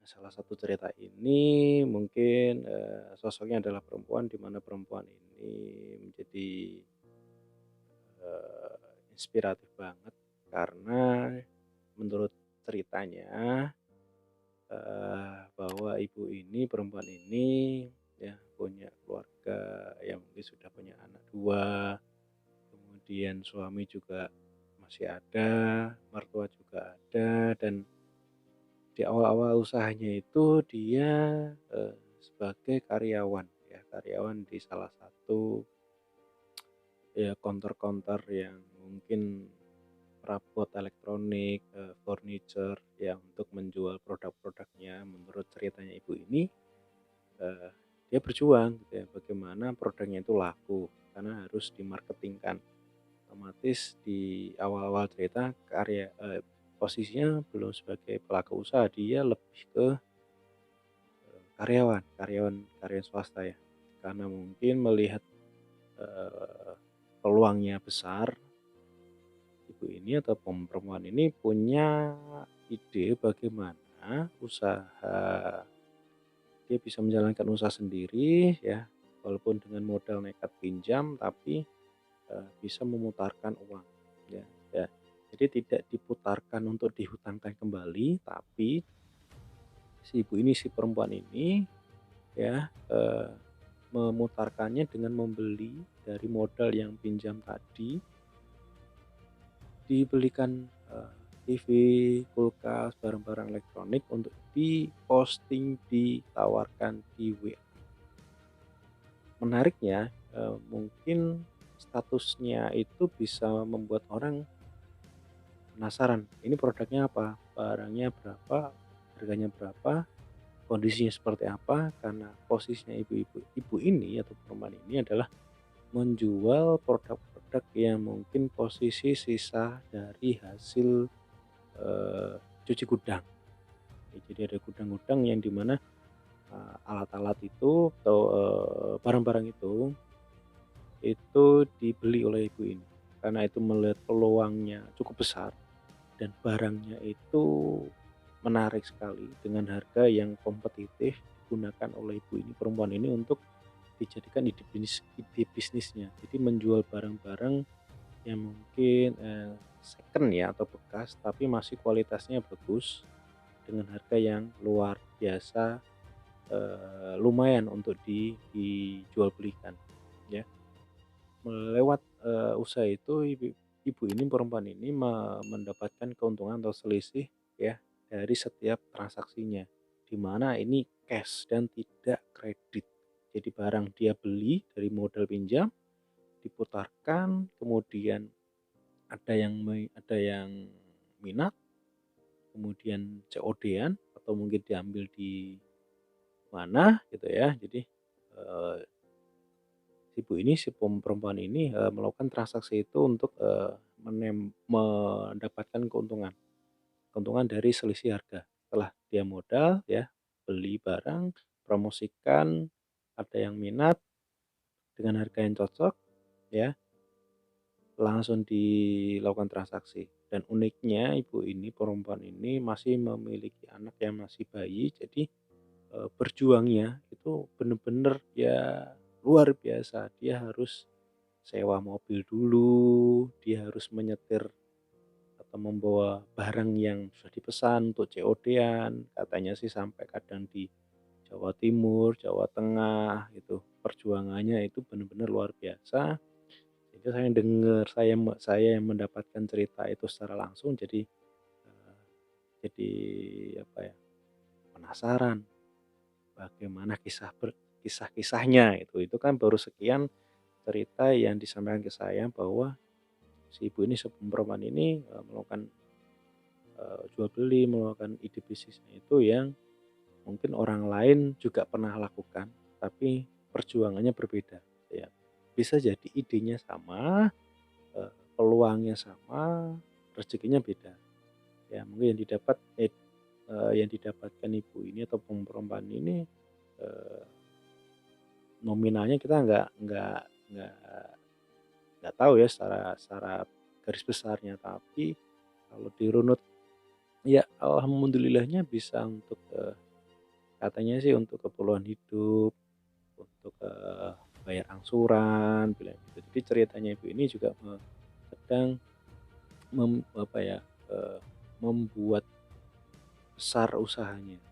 salah satu cerita ini mungkin, sosoknya adalah perempuan, di mana perempuan ini menjadi, inspiratif banget karena menurut ceritanya, bahwa ibu ini, perempuan ini ya punya keluarga yang mungkin sudah punya anak 2, kemudian suami juga masih ada, mertua juga ada, dan di awal-awal usahanya itu dia, sebagai karyawan ya, karyawan di salah satu ya konter-konter yang mungkin perabot elektronik, furniture yang untuk menjual produk-produknya. Menurut ceritanya ibu ini, eee, dia berjuang gitu ya, bagaimana produknya itu laku karena harus dimarketingkan. Otomatis di awal-awal cerita posisinya belum sebagai pelaku usaha, dia lebih ke karyawan karyawan karyawan swasta ya, karena mungkin melihat, eee, peluangnya besar, ibu ini atau perempuan ini punya ide bagaimana usaha dia bisa menjalankan usaha sendiri ya, walaupun dengan modal nekat pinjam tapi, bisa memutarkan uang ya ya. Jadi tidak diputarkan untuk dihutangkan kembali, tapi si ibu ini, si perempuan ini ya, memutarkannya dengan membeli dari modal yang pinjam tadi, dibelikan, TV, kulkas, barang-barang elektronik untuk diposting, ditawarkan di WA. Menariknya, mungkin statusnya itu bisa membuat orang penasaran, ini produknya apa? Barangnya berapa? Harganya berapa? Kondisinya seperti apa? Karena posisinya ibu ini atau perempuan ini adalah menjual produk-produk yang mungkin posisi sisa dari hasil, eee, cuci gudang. Ya, jadi ada gudang-gudang yang di mana, alat-alat itu atau, barang-barang itu dibeli oleh ibu ini. Karena itu melihat peluangnya cukup besar dan barangnya itu menarik sekali dengan harga yang kompetitif, digunakan oleh ibu ini, perempuan ini untuk dijadikan ide bisnisnya. Jadi menjual barang-barang yang mungkin, second ya atau bekas, tapi masih kualitasnya bagus dengan harga yang luar biasa, lumayan untuk dijual belikan ya. Lewat, usaha itu ibu ini, perempuan ini mendapatkan keuntungan atau selisih ya dari setiap transaksinya, di mana ini cash dan tidak kredit. Jadi barang dia beli dari modal pinjam, diputarkan, kemudian ada yang minat, kemudian COD-an atau mungkin diambil di mana gitu ya. Jadi, eee, ibu ini, si perempuan ini, melakukan transaksi itu untuk, mendapatkan keuntungan keuntungan dari selisih harga. Setelah dia modal ya, beli barang, promosikan, ada yang minat dengan harga yang cocok ya, langsung dilakukan transaksi. Dan uniknya ibu ini, perempuan ini masih memiliki anak yang masih bayi, jadi, berjuangnya itu bener-bener ya luar biasa. Dia harus sewa mobil dulu, dia harus menyetir atau membawa barang yang sudah dipesan untuk COD-an, katanya sih sampai kadang di Jawa Timur, Jawa Tengah gitu. Perjuangannya itu benar-benar luar biasa. Jadi saya dengar, saya yang mendapatkan cerita itu secara langsung jadi apa ya, penasaran bagaimana kisah-kisahnya itu. Itu kan baru sekian cerita yang disampaikan ke saya bahwa si ibu ini, si perempuan ini, melakukan, jual beli, melakukan ide bisnisnya itu yang mungkin orang lain juga pernah lakukan, tapi perjuangannya berbeda, ya. Bisa jadi idenya sama, peluangnya sama, rezekinya beda. Ya mungkin yang didapatkan ibu ini atau perempuan ini, eee, nominalnya kita nggak nggak tahu ya secara secara garis besarnya, tapi kalau dirunut ya alhamdulillahnya bisa untuk, Katanya sih untuk keperluan hidup, untuk, bayar angsuran, bilang gitu. Jadi ceritanya ibu ini juga sedang apa ya, membuat besar usahanya.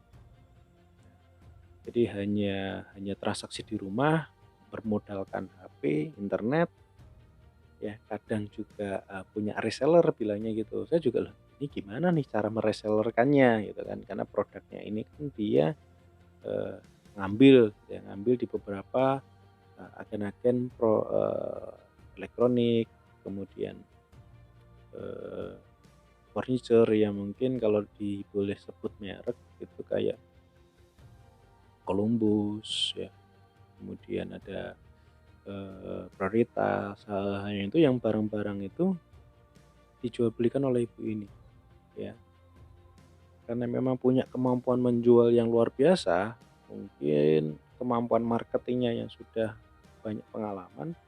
Jadi hanya hanya transaksi di rumah, bermodalkan HP, internet, ya kadang juga, punya reseller bilangnya gitu. Saya juga, "Loh ini gimana nih cara meresellerkannya?" Gitu kan. Karena produknya ini kan dia, eee, ngambil ya, ngambil di beberapa, agen-agen elektronik, kemudian, eee, furniture yang mungkin kalau boleh sebut merek itu kayak Columbus ya, kemudian ada, Prioritas, hal-hal itu yang barang-barang itu dijual belikan oleh ibu ini, ya. Karena memang punya kemampuan menjual yang luar biasa, mungkin kemampuan marketingnya yang sudah banyak pengalaman,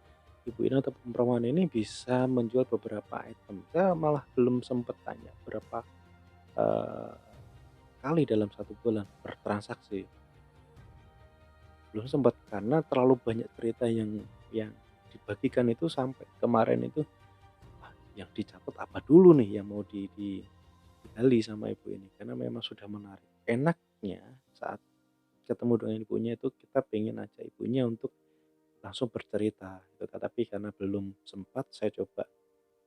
ibu ini atau perempuan ini bisa menjual beberapa item. Saya malah belum sempat tanya berapa, eee, kali dalam satu bulan bertransaksi, belum sempat karena terlalu banyak cerita yang dibagikan itu sampai kemarin itu, "Wah, yang dicatat apa dulu nih yang mau digali sama ibu ini?" Karena memang sudah menarik. Enaknya saat ketemu dengan ibunya itu kita pengen ajak ibunya untuk langsung bercerita gitu, tapi karena belum sempat saya coba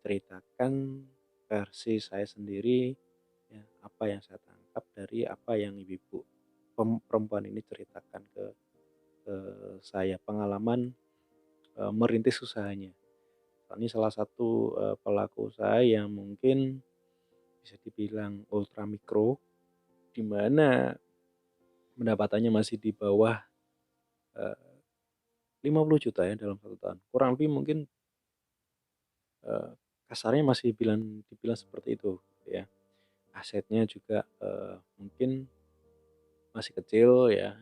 ceritakan versi saya sendiri, ya apa yang saya tangkap dari apa yang ibu-ibu perempuan ini ceritakan ke saya, pengalaman, merintis usahanya. Ini salah satu, pelaku usaha yang mungkin bisa dibilang ultra mikro, di mana pendapatannya masih di bawah, eee, 50 juta ya dalam 1 tahun. Kurang lebih mungkin, eee, kasarnya masih dibilang seperti itu ya. Asetnya juga, mungkin masih kecil ya,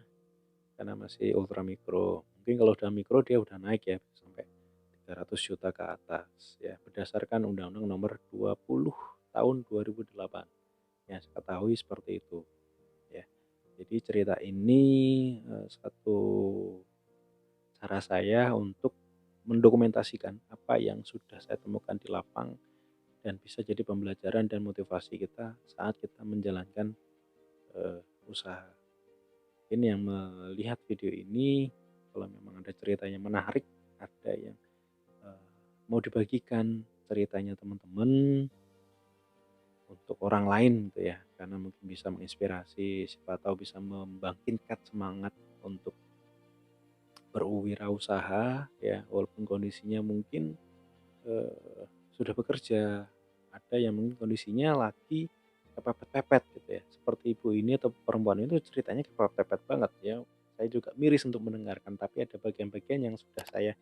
karena masih ultra mikro. Mungkin kalau udah mikro dia udah naik ya sampai 300 juta ke atas ya, berdasarkan Undang-Undang Nomor 20 Tahun 2008. Yang saya ketahui seperti itu ya. Jadi cerita ini, satu cara saya untuk mendokumentasikan apa yang sudah saya temukan di lapang dan bisa jadi pembelajaran dan motivasi kita saat kita menjalankan, usaha. Ini yang melihat video ini, kalau memang ada cerita yang menarik, ada yang, eee, mau dibagikan ceritanya teman-teman untuk orang lain gitu ya, karena mungkin bisa menginspirasi, siapa tahu bisa membangkitkan semangat untuk berwirausaha ya, walaupun kondisinya mungkin, sudah bekerja, ada yang mungkin kondisinya lagi kepepet-pepet gitu ya, seperti ibu ini atau perempuan itu ceritanya kepepet-pepet banget ya. Saya juga miris untuk mendengarkan, tapi ada bagian-bagian yang sudah saya,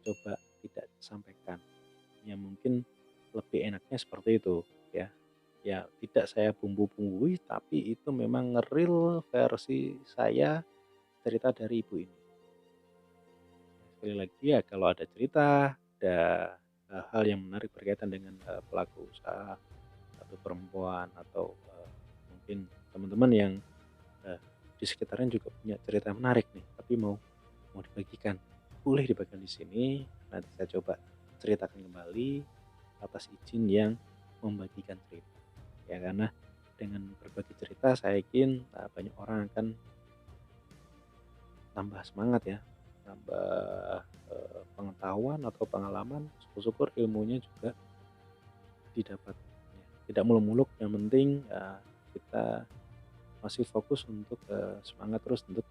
coba tidak sampaikan, yang mungkin lebih enaknya seperti itu ya. Ya tidak saya bumbu-bumbui, tapi itu memang real versi saya cerita dari ibu ini. Sekali lagi ya kalau ada cerita, ada, hal yang menarik berkaitan dengan, pelaku usaha atau perempuan atau, mungkin teman-teman yang, eee, di sekitarnya juga punya cerita menarik nih, tapi mau mau dibagikan, boleh dibagikan di sini, nanti saya coba ceritakan kembali atas izin yang membagikan cerita. Ya karena dengan berbagi cerita saya yakin, banyak orang akan tambah semangat ya, tambah, pengetahuan atau pengalaman, syukur-syukur ilmunya juga didapat, ya. Tidak muluk-muluk, yang penting, kita masih fokus untuk, semangat terus untuk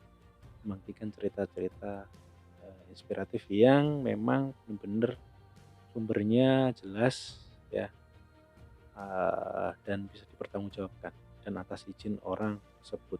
membagikan cerita-cerita, inspiratif yang memang benar-benar sumbernya jelas ya, dan bisa dipertanggungjawabkan dan atas izin orang tersebut.